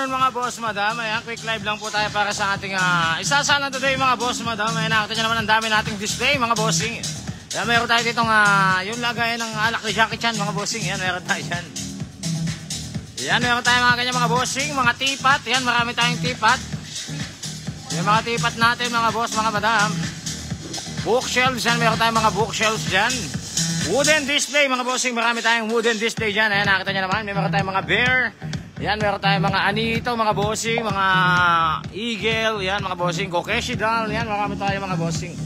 afternoon mga boss, madam. Ayan, quick live lang po tayo para sa ating isasalan today mga boss, madam. Ayan, nakita nyo naman ang dami nating display mga bossing. Ayan, meron tayo ditong yung lagayan ng alak ni Jackie Chan mga bossing. Ayan, meron tayo dyan. Ayan, meron tayo mga ganyan mga bossing, mga tipat. Ayan, marami tayong tipat. Yung mga tipat natin mga boss, mga madam. Bookshelves, yan, meron tayong mga bookshelves dyan. Wooden display mga bossing, marami tayong wooden display dyan. Ayan, nakita nyo naman, meron tayong mga bear. Yan, meron tayong mga anito, mga bossing, mga eagle, yan, mga bossing, kokeshi doll, yan, marami tayong mga bossing.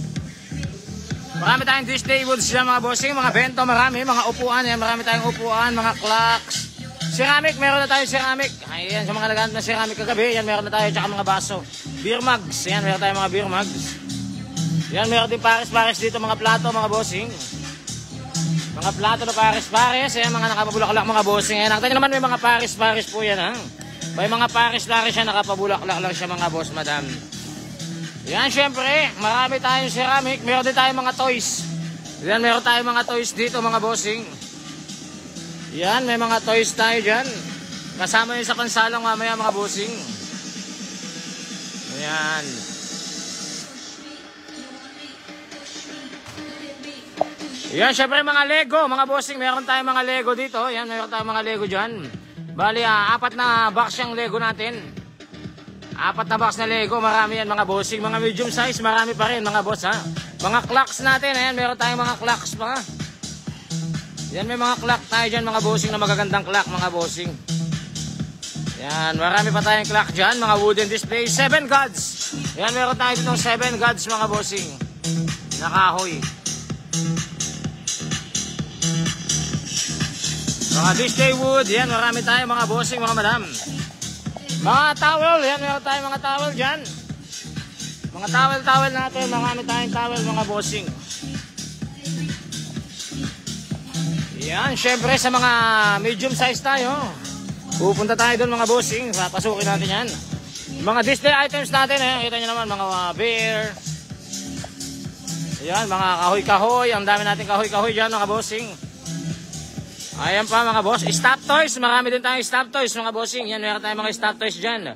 Marami tayong display woods yan, mga bossing, mga bento, marami, mga upuan, yan, marami tayong upuan, mga clocks. Ceramic, meron na tayong ceramic. Ayan, sa mga nagamit na ceramic kagabi, yan, meron na tayo, tsaka mga baso. Beer mugs, yan, meron tayong mga beer mugs. Yan, meron din pares-pares dito, mga plato, mga bossing. Mga plato na pares-pares, ayan, mga nakapabulaklak mga bossing. Ayan, nakita nyo naman may mga pares-pares po yan, ha. May mga pares-pares siya, nakapabulaklak lang siya mga boss, madam. Yan, syempre, marami tayong ceramic. Meron din tayong mga toys. Yan, meron tayong mga toys dito, mga bossing. Yan, may mga toys tayo dyan. Kasama yun sa pansalang mamaya, mga bossing. Ayan. Yan, syempre mga Lego, mga bossing, meron tayong mga Lego dito. Yan, meron tayong mga Lego dyan. Bali, 4 na box yung Lego natin. 4 na box na Lego, marami yan mga bossing. Mga medium size, marami pa rin mga boss, ha. Mga clocks natin, ayan, meron tayong mga clocks pa. Yan, may mga clock tayo dyan mga bossing, na magagandang clock mga bossing. Yan, marami pa tayong clock dyan, mga wooden display. 7 gods. Yan, meron tayo dito 7 gods mga bossing. Nakahoy. Mga display wood, yan, marami tayo mga bossing, mga madam. Mga towel, yan, meron tayo mga towel dyan. Mga towel natin, marami tayong towel mga bossing. Yan, syempre sa mga medium size tayo, pupunta tayo doon mga bossing, papasukin natin yan. Mga display items natin, kita nyo naman, mga beer. Yan, mga kahoy-kahoy, ang dami natin kahoy-kahoy dyan mga bossing. Ayan pa mga boss, stop toys, marami din tayong stop toys mga bossing. Yan, meron tayong mga stop toys dyan.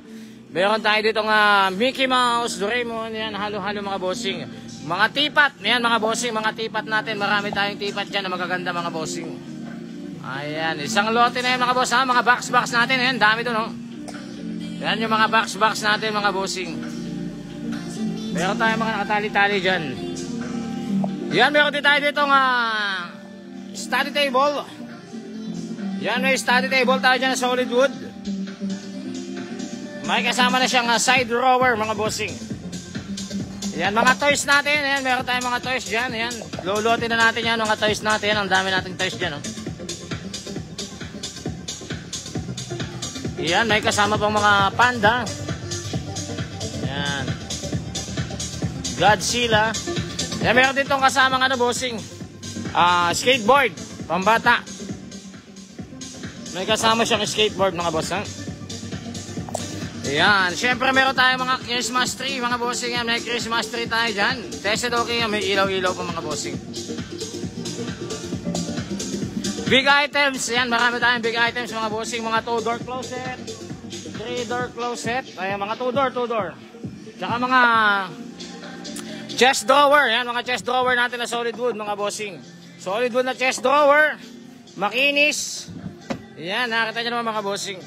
Meron tayo dito nga Mickey Mouse, Doraemon, yan, halo-halo mga bossing. Mga tipat, yan mga bossing, mga tipat natin, marami tayong tipat dyan na magaganda mga bossing. Ayan, isang lote na yan mga boss, ha? Mga box natin, yan, dami doon, no? Yan yung mga box natin mga bossing. Meron tayong mga nakatali-tali dyan. Yan, meron din tayo dito nga study table. Yan, may study table tayo dyan na solid wood. May kasama na siyang side drawer mga bossing. Yan, mga toys natin. Yan, meron tayong mga toys dyan. Yan, lulutin na natin yan, mga toys natin. Ang dami nating toys dyan, oh. Yan, may kasama pang mga panda. Yan, Godzilla. Yan, meron din tong kasama ano bossing, skateboard, pambata. May kasama siyang skateboard mga boss, ha. Ayan, syempre meron tayong mga Christmas tree mga bossing. Yan, may Christmas tree tayo dyan. Tested okay yan, may ilaw-ilaw pa mga bossing. Big items, yan, marami tayong big items mga bossing. Mga 2-door closet, 3-door closet. Ayan, mga 2-door. Tsaka mga chest drawer. Yan, mga chest drawer natin na solid wood mga bossing. Solid wood na chest drawer. Makinis. Yan, nakita nyo naman mga bossing.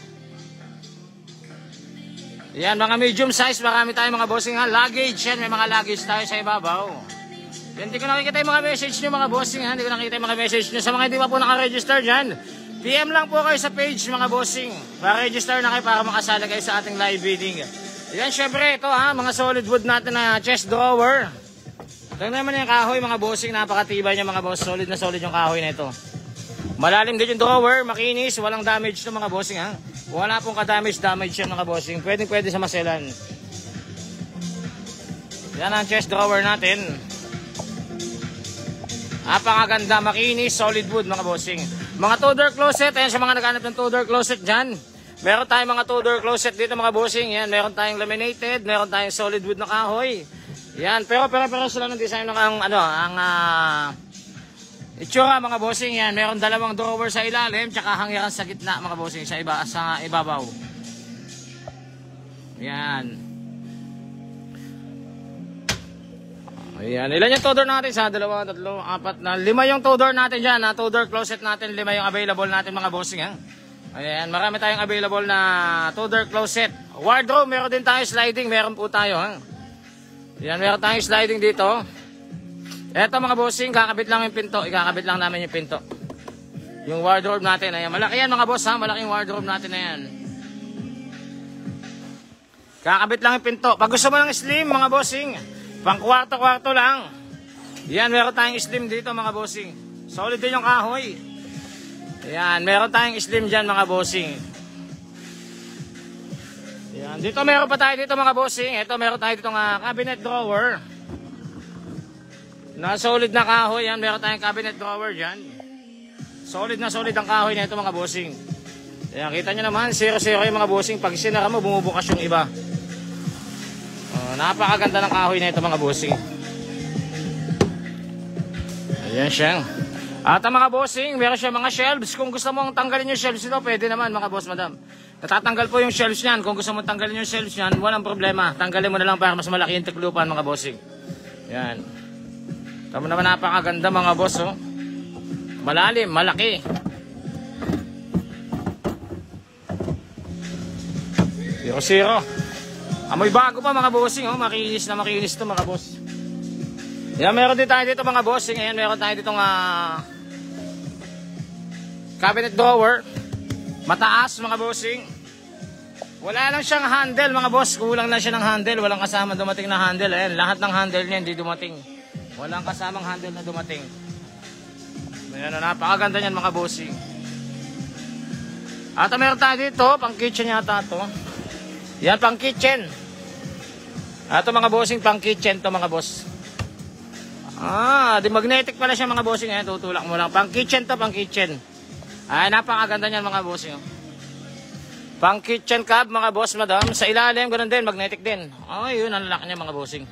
Yan, mga medium size, marami tayong mga bossing, ha. Luggage, yan, may mga luggage tayo sa ibabaw. Yan, hindi ko nakikita yung mga message nyo mga bossing, ha. Hindi ko nakikita yung mga message nyo. Sa mga hindi pa po nakaregister dyan, PM lang po kayo sa page mga bossing. Para-register na kayo para makasala kayo sa ating live bidding. Yan, syempre, ito ha, mga solid wood natin na chest drawer. Ito naman yung kahoy mga bossing, napakatibay niya mga boss. Solid na solid yung kahoy na ito. Malalim din yung drawer, makinis, walang damage to mga bossing, ha. Wala pong ka-damage yan mga bossing. Pwede sa maselan. Yan ang chest drawer natin. Napakaganda, makinis, solid wood mga bossing. Mga 2-door closet, ayan sa mga naghanap ng 2-door closet dyan. Meron tayong mga 2-door closet dito mga bossing. Yan, meron tayong laminated, meron tayong solid wood na kahoy. Yan, pero sila ng design ng itsura mga bossing. Yan, meron dalawang drawer sa ilalim, tsaka hangyaran sa gitna mga bossing, sa ibabaw. Yan. Ayan. Ilan yung two-door natin? Sa 2, 3, 4 na 5 yung two-door natin dyan. Two-door closet natin. 5 yung available natin mga bossing. Ha? Ayan. Marami tayong available na two-door closet. Wardrobe. Meron din tayo sliding. Meron po tayo. Ha? Ayan. Meron tayong sliding dito. Eto mga bossing. Kakabit lang yung pinto. Ikakabit lang namin yung pinto. Yung wardrobe natin. Ayan. Malaki yan mga boss. Ha? Malaking wardrobe natin na yan. Kakabit lang yung pinto. Pag gusto mo ng slim mga bossing, pang kwarto-kwarto lang. Yan, meron tayong slim dito mga bossing. Solid din yung kahoy. Yan, meron tayong slim dyan mga bossing. Yan, dito meron pa tayo dito mga bossing. Ito meron tayo dito nga cabinet drawer. Na solid na kahoy. Yan, meron tayong cabinet drawer dyan. Solid na solid ang kahoy na ito mga bossing. Yan, kita nyo naman, 0-0 yung mga bossing. Pag sinara mo, bumubukas yung iba. Napakaganda ng kahoy na ito mga bossing. Ayan siya. At ang mga bossing, meron siya mga shelves. Kung gusto mong tanggalin yung shelves ito, pwede naman mga boss, madam. Natatanggal po yung shelves niyan. Kung gusto mong tanggalin yung shelves niyan, walang problema. Tanggalin mo na lang para mas malaki yung tiklupan mga bossing. Ayan. Tama naman, napakaganda mga boss. Oh. Malalim, malaki. 0-0. Amoy bago pa mga bossing, oh. Makinis na makinis to mga boss. Yan, meron din tayo dito mga bossing. Ayan, meron tayo dito cabinet drawer. Mataas mga bossing. Wala lang siyang handle mga boss. Kulang lang siya ng handle. Walang kasama dumating na handle. Ayan, lahat ng handle niya hindi dumating. Walang kasamang handle na dumating. Ayan, napakaganda niyan mga bossing. At meron tayo dito, pang kitchen yata to. Yan, pang kitchen. Ito mga bossing, pang kitchen to mga boss. Di magnetic pala siya mga bossing. Ayan, tutulak mo lang. Pang kitchen to, pang kitchen. Ay, napakaganda niyan mga bossing. Pang kitchen cab mga boss, madam. Sa ilalim, ganun din, magnetic din. Ay, yun ang lock niya mga bossing.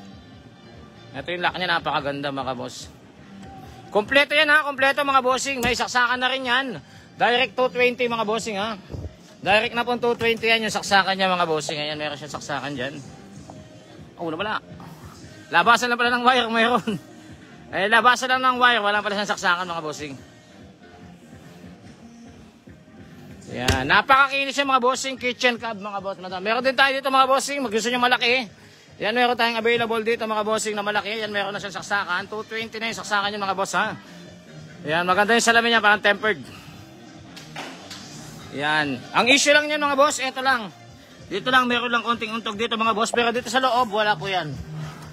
Ito yung lock niya, napakaganda mga boss. Kompleto yan ha, kompleto mga bossing. May saksakan na rin yan. Direct 220 mga bossing ha. Direct na pong 220 yan yung saksakan niya mga bossing. Ayan, meron siya saksakan dyan. Wala. Labasan lang pala ng wire, mayroon. Labasan lang ng wire, wala pala siyang saksakan mga bossing. Yan, napakakinis yung mga bossing. Kitchen cab mga boss, madam. Meron din tayo dito mga bossing, gusto nyo malaki. Yan, meron tayong available dito mga bossing na malaki. Yan, meron na siyang saksakan. 220 na yung saksakan yung mga boss ha. Yan, maganda yung salamin niya, parang tempered. Yan, ang issue lang niyan mga boss, eto lang. Dito lang, meron lang konting untog dito mga boss. Pero dito sa loob, wala po yan.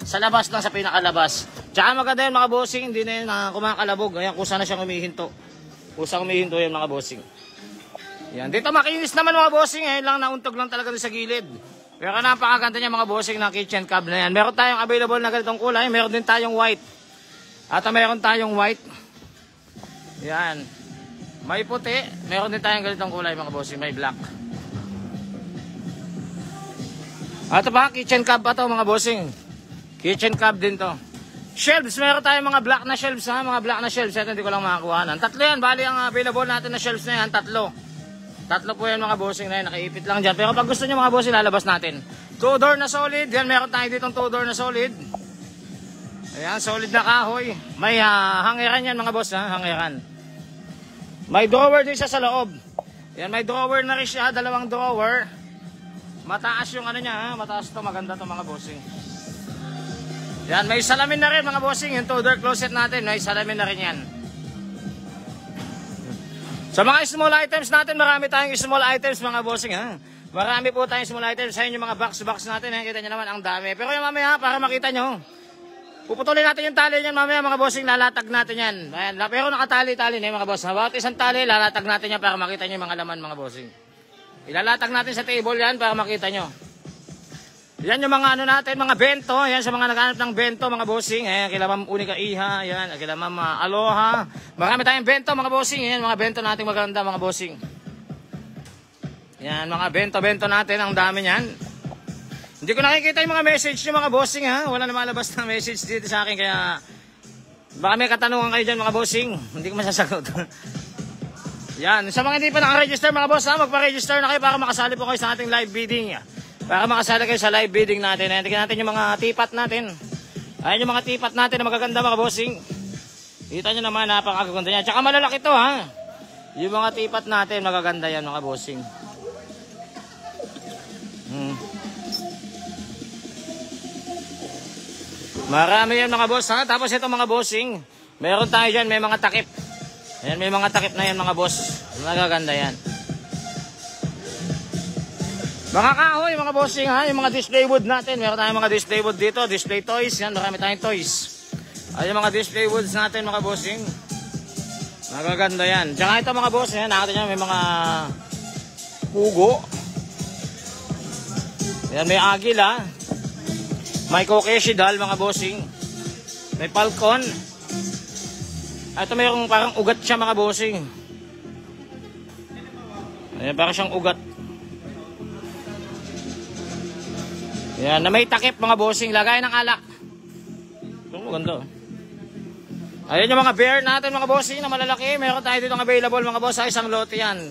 Sa labas lang, sa pinakalabas. Tsaka maganda yun mga bossing, hindi na yun kumakalabog. Ayan, kusa na siyang umihinto. Kusa umihinto yun mga bossing. Yan, dito makinis naman mga bossing. Ayan lang, nauntog lang talaga sa gilid. Pero napakaganda niya mga bossing ng kitchen cab na yan. Meron tayong available na ganitong kulay. Meron din tayong white. At meron tayong white. Yan. May puti. Meron din tayong ganitong kulay mga bossing. May black. Ito pa, kitchen cab pa to mga bossing. Kitchen cab din to. Shelves, meron tayong mga black na shelves ha. Mga black na shelves. Ito hindi ko lang makakuha. Tatlo yan. Bali ang available natin na shelves na yan. Tatlo po yan mga bossing na yan. Nakaipit lang dyan. Pero pag gusto nyo mga bossing, lalabas natin. 2-door na solid. Yan, meron tayo ditong 2-door na solid. Ayan, solid na kahoy. May hangeran yan mga boss ha. Hangeran. May drawer din siya sa loob. Yan, may drawer na rin siya. 2 drawer. Mataas yung ano niya ha. Mataas to. Maganda to mga bossing. Yan, may salamin na rin mga bossing. Yung 2-door closet natin, may salamin na rin yan. Sa mga small items natin, marami tayong small items mga bossing ha. Marami po tayong small items. Sa inyo mga box natin. Kita nyo naman ang dami. Pero yung mamaya para makita nyo. Puputulin natin yung tali niyan mamaya mga bossing. Lalatag natin yan. Ayan, pero nakatali-tali na yung mga boss. Bawat isang tali, lalatag natin yan para makita nyo yung mga laman mga bossing. Ilalatag natin sa table yan para makita nyo. Yan yung mga ano natin, mga bento. Yan sa mga naghanap ng bento mga bossing. Ayan, kila Ma'am Unica Iha. Ayan, kila Ma'am Aloha. Marami tayong bento mga bossing. Ayan, mga bento natin maganda mga bossing. Yan, mga bento natin. Ang dami yan. Hindi ko nakikita yung mga message nyo mga bossing ha. Wala na malabas na message dito sa akin. Kaya baka may katanungan kayo dyan mga bossing. Hindi ko masasagot. Yan, sa mga hindi pa nakaregister mga boss ha, magpa-register na kayo para makasali po kayo sa ating live bidding. Para makasala kayo sa live bidding natin. Ayan, tingnan natin yung mga tipat natin. Ayan yung mga tipat natin na magaganda mga bossing. Kita nyo naman, napakaganda yan. Tsaka malalaki to ha. Yung mga tipat natin, magaganda yan mga bossing. Marami yan mga boss ha. Tapos ito mga bossing, meron tayo dyan, may mga takip. Ayan, may mga takip na yan mga boss. Magaganda yan. Mga kahoy mga bossing ha. Yung mga display wood natin, meron tayong mga display wood dito. Display toys, yan, marami tayong toys. Ayan yung mga display woods natin mga bossing. Magaganda yan. Tsaka ito mga boss, yan, nakita nyo may mga pugo. Ayan, may agila. May kokeshi-dal mga bossing. May falcon. Ito mayroong parang ugat siya mga bossing. Ayan, parang siyang ugat. Ayan, na may takip mga bossing. Lagay ng alak. Ito maganda. Ayan yung mga bear natin mga bossing na malalaki. Meron tayo dito available mga boss sa isang lote yan.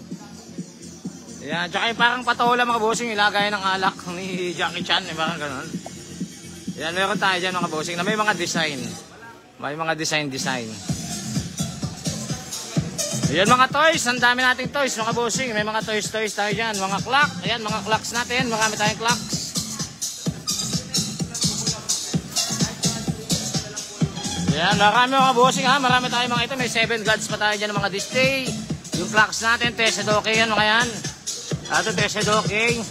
Ayan, tsaka yung parang patola mga bossing. Ilagay ng alak ni Jackie Chan. Parang ganun. Ayan, meron tayo dyan mga bossing na may mga design. May mga design. Ayan mga toys. Ang dami nating toys mga bossing. May mga toys tayo dyan. Mga clock. Ayan, mga clocks natin. Marami tayong clocks. Ayan, marami mga bossing ha. Marami tayong mga ito. May 7 gods pa tayo dyan ng mga display. Yung clocks natin. Tesedoke yan mga yan. Ito Tesedoke.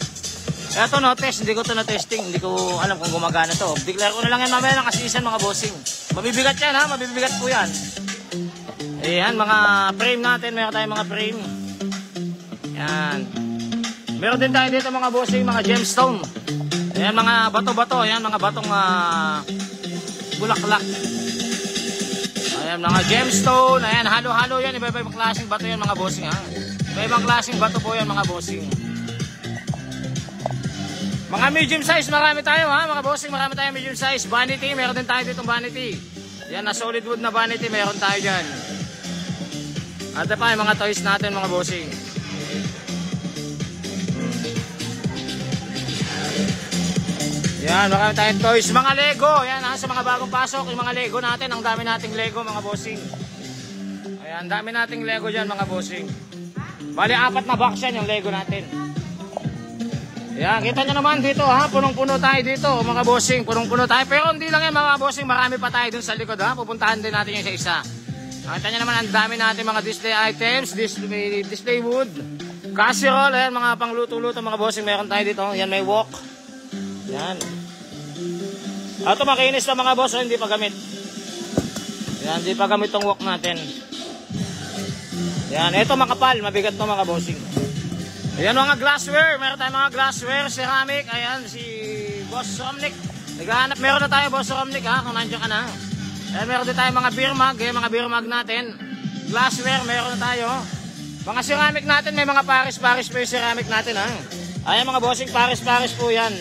Eto no, hindi ko to na-testing. Hindi ko alam kung gumagana to. Declare ko na lang yan mamaya ng asisan mga bossing. Mabibigat yan ha, mabibigat po yan. Ayan, mga frame natin. Meron tayong mga frame. Ayan. Meron din tayo dito mga bossing, mga gemstone. Ayan, mga bato-bato. Ayan, mga batong bulaklak. Ayan, mga gemstone. Ayan, halo-halo yan. Iba-ibang klaseng bato yan mga bossing ha. Iba-ibang klaseng bato po yan mga bossing. Mga medium size, marami tayo ha, mga bossing, marami tayo medium size. Vanity, meron din tayo ditong vanity. Yan, na solid wood na vanity, meron tayo dyan. At pa yung mga toys natin mga bossing. Yan, marami tayong toys. Mga Lego, yan ha, sa mga bagong pasok, yung mga Lego natin, ang dami nating Lego mga bossing. Ayan, dami nating Lego dyan mga bossing. Bali, 4 na box yan yung Lego natin. Yan, kita nyo naman dito ha, punong-puno tayo dito mga bossing, punong-puno tayo. Pero hindi lang yan mga bossing, marami pa tayo dun sa likod ha, pupuntahan din natin yung isa-isa. Kita nyo naman, ang dami natin mga display items, display wood, casserole, ayan, mga pangluto-luto mga bossing, meron tayo dito. Yan, may wok. Yan. Ito makinis na mga boss, hindi pa gamit. Yan, hindi pa gamit tong wok natin. Yan, ito makapal, mabigat to mga bossing. Ayan mga glassware, meron tayong mga glassware, ceramic, ayan si Boss Romnick. Naghahanap, meron na tayo Boss Romnick ha, kung nandiyan ka na. Ayan, meron din tayong mga beer mug, mga beer mug natin. Glassware, meron na tayo. Mga ceramic natin, may mga paris-paris po yung ceramic natin ha. Ayan mga bossing, paris-paris po yan.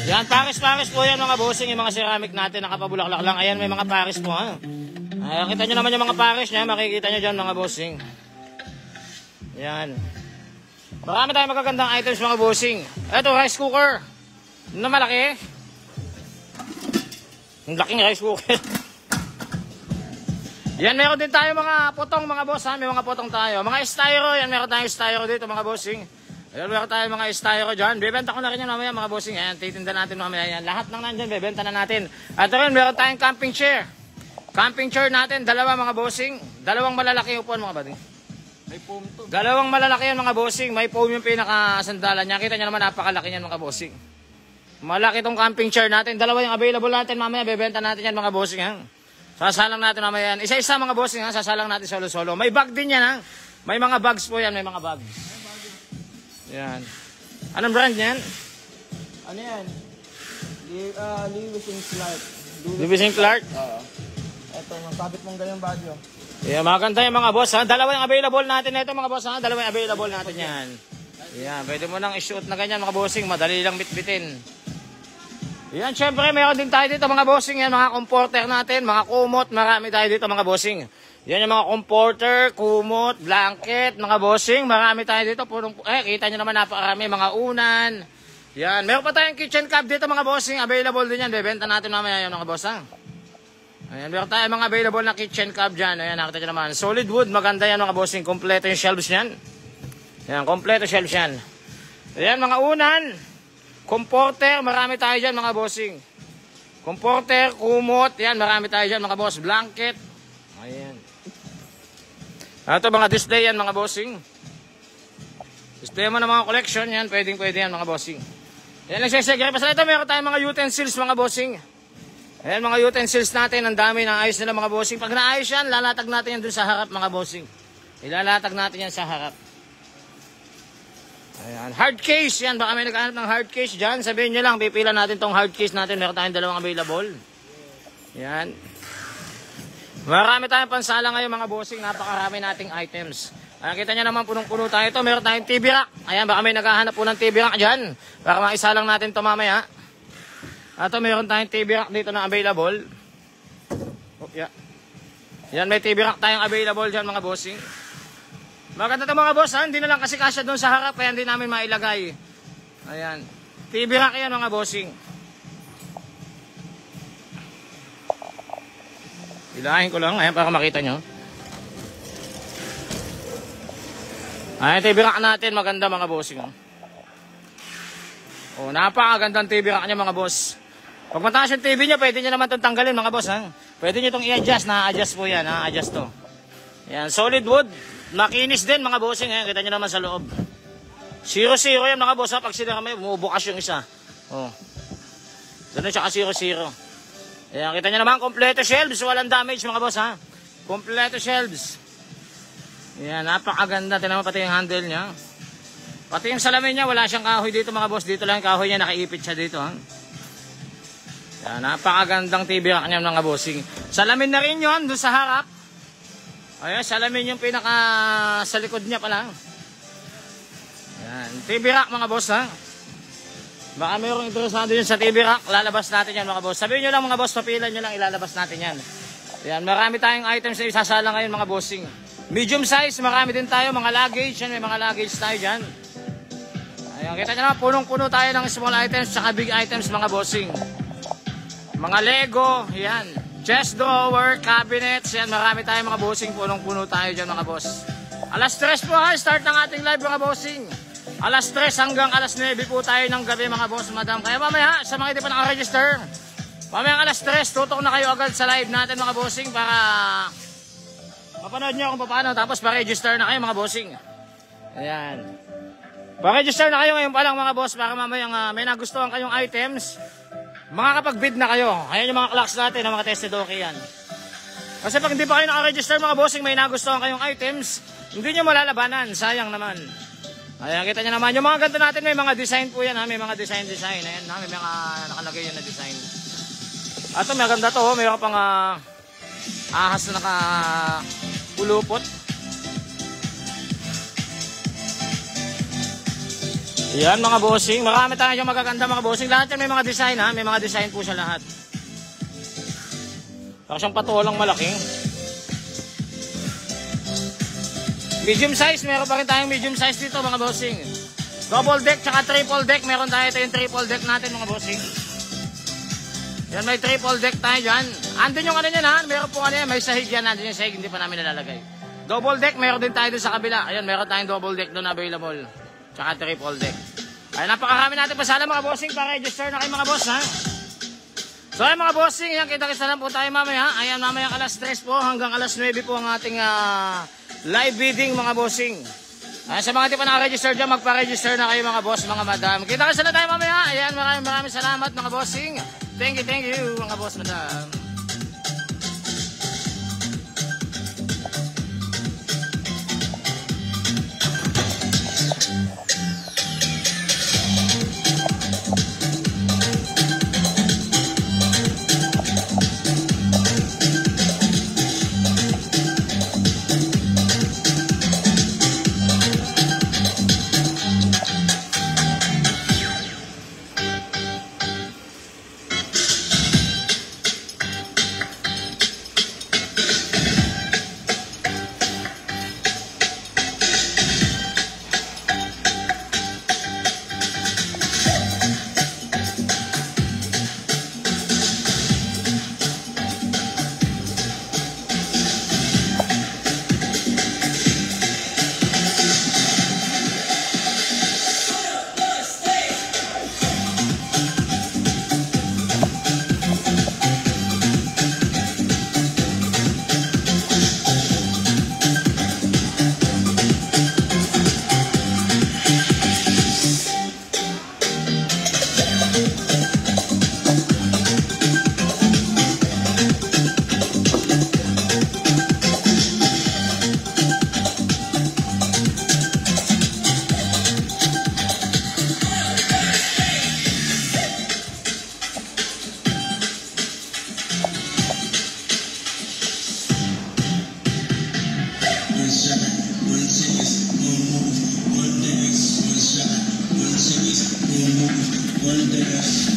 Yan, paris-paris po yan mga bossing, yung mga ceramic natin, nakapabulaklak lang. Ayan, may mga paris po ha. Ayan, kita nyo naman yung mga paris niya, makikita nyo dyan mga bossing. Yan. Marami tayong magagandang items mga bossing. Ito, rice cooker. Na malaki. Ang laking rice cooker. Yan, meron din tayo mga potong mga boss ha. May mga potong tayo. Mga styro, yan, meron tayong styro dito mga bossing. Ayan, meron tayo mga styro dyan. Bebenta ko na rin yan mamaya mga bossing. Ayan, titinda natin mamaya yan. Lahat ng nandyan, bebenta na natin. At rin, meron tayong camping chair. Camping chair natin, dalawa mga bossing. Dalawang malalaki upuan mga buddy. May foam to. Dalawang malalaki yan mga bossing. May foam yung pinakasandalan niya. Kita nyo naman, napakalaki yan mga bossing. Malaki tong camping chair natin. Dalawa yung available natin mamaya. Bebenta natin yan mga bossing ha. Sasalang natin mamaya yan. Isa-isa mga bossing ha. Sasalang natin solo-solo. May bag din yan ha. May mga bags po yan. May mga bags. Yan. Anong brand yan? Ano yan? Lewis and Clark. Lewis and Clark? Oo. Ito, magkabit mong ganyang badyo. Yeah, maganda yung mga boss ha. Dalawa yung available natin na ito mga boss ha. Dalawa yung available natin yan. Yan, pwede mo nang i-shoot na ganyan mga bossing. Madali lang bitbitin. Yan, syempre mayroon din tayo dito mga bossing yan. Mga comforter natin, mga kumot. Marami tayo dito mga bossing. Yan yung mga comforter, kumot, blanket, mga bossing. Marami tayo dito. Kita nyo naman napakarami. Mga unan. Yan. Meron pa tayong kitchen cab dito mga bossing. Available din yan. Bebenta natin mamaya yung mga boss ha. Ayan. Meron tayong mga available na kitchen cab dyan. Ayan. Nakita nyo naman. Solid wood. Maganda yan mga bossing. Kompleto yung shelves yan. Ayan. Kompleto shelves yan. Ayan. Mga unan. Comforter. Marami tayo dyan mga bossing. Comforter, kumot. Yan. Marami tayo dyan mga boss. Blanket. Ayan. Ito mga display yan mga bossing. Display mo ng mga collection yan. Pwede yan mga bossing. Yan lang siya. Basta ito meron tayong mga utensils mga bossing. Ayan mga utensils natin. Ang dami ng ayos nila mga bossing. Pag naayos yan, lalatag natin yan dun sa harap mga bossing. Ilalatag natin yan sa harap. Ayan. Hard case yan. Baka may naghahanap ng hard case dyan. Sabihin nyo lang. Pipila natin tong hard case natin. Meron tayong dalawang available. Yan. Marami tayong pansala ngayon mga bossing, napakarami nating items. Nakita nyo naman punong-puno tayo ito. Meron tayong TV rack. Ayan, baka may naghahanap po ng TV rack dyan. Baka maisa lang natin ito mamaya. Ito, meron tayong TV rack dito na available. Oh, yeah. Yan, may TV rack tayong available dyan mga bossing. Maganda ito mga boss, ha? Hindi na lang kasi kasya doon sa harap, kaya hindi namin mailagay. Ayan. TV rack yan mga bossing. Ilahin ko lang, ayan, para makita nyo. Ayan, TV rack natin, maganda mga bossing. Oh, napakagandang TV rack niya mga boss. Pag mataas yung TV nyo, pwede nyo naman itong tanggalin mga boss. Ha? Pwede nyo itong i-adjust, na-adjust po yan, ha? Adjust to. Ayan, solid wood. Makinis din mga bossing, ayan, kita nyo naman sa loob. 0-0 yan mga boss, ha? Pag sila kami, bumubukas yung isa. Oh. Ganun siya ka 0-0. Ayan, kita nyo naman, kompleto shelves, walang damage mga boss ha. Kompleto shelves. Ayan, napakaganda, tinaman pati yung handle niya. Pati yung salamin niya, wala siyang kahoy dito mga boss, dito lang yung kahoy niya, nakaipit siya dito ha. Ayan, napakagandang TV rack niya mga bossing. Salamin na rin yun, doon sa harap. Ayan, salamin yung pinaka sa likod niya pala. Ayan, TV rack mga boss ha. Baka mayroong interesado yun sa TV rack, lalabas natin yan mga boss. Sabihin nyo lang mga boss, papilan nyo lang, ilalabas natin yan. Ayan, marami tayong items na isasala ngayon mga bossing. Medium size, marami din tayo, mga luggage, yan, may mga luggage tayo dyan. Ayan, kita nyo naman, punong-puno tayo ng small items, saka big items mga bossing. Mga Lego, yan, chest drawer, cabinets, yan, marami tayong mga bossing, punong-puno tayo dyan mga boss. Alas 3 po ha, start ng ating live mga bossing. Alas 3 hanggang alas 9 po tayo ng gabi mga boss, madam. Kaya mamaya, sa mga hindi pa nakaregister, mamaya alas 3, tutok na kayo agad sa live natin mga bossing para mapanood nyo kung paano. Tapos pa-register na kayo mga bossing. Ayan. Pa-register na kayo ngayon pa lang mga boss para mamaya may nagustuhan kayong items. Makakapag-bid na kayo. Ayan yung mga clocks natin, ang mga testedoki yan. Kasi pag hindi pa kayo nakaregister mga bossing, may nagustuhan kayong items, hindi nyo malalabanan. Sayang naman. Ayan, kita nyo naman. Yung mga ganito natin, may mga design po yan ha. May mga design. Ayan ha, may mga nakalagay yun na design. At ito, maganda to. Mayroon pang ahas na nakapulupot. Ayan mga bossing. Marami tayo yung magaganda mga bossing. Lahat yan may mga design ha. May mga design po siya lahat. Parang siyang patulang malaking. Medium size, meron pa rin tayong medium size dito mga bossing. Double deck tsaka triple deck, meron tayo ito yung triple deck natin mga bossing. Yan, may triple deck tayo dyan. Andun yung ano yan ha, meron po ano yan, may sahig yan, andun yung sahig, hindi pa namin nalalagay. Double deck, meron din tayo dun sa kabila. Ayun, meron tayong double deck doon available. Tsaka triple deck. Ay, napakarami natin pasala mga bossing, pa-register na kayo mga boss ha. So ay mga bossing, yan, kita-kita lang po tayo mamaya. Ayan, mamaya alas 3 po hanggang alas 9 po ang ating live bidding mga bossing. Sa mga di pa naka-register dyan, magpa-register na kayo mga boss, mga madam. Kita-kita tayo mamaya. Ayan, maraming salamat mga bossing. Thank you mga boss, madam. Buenos días.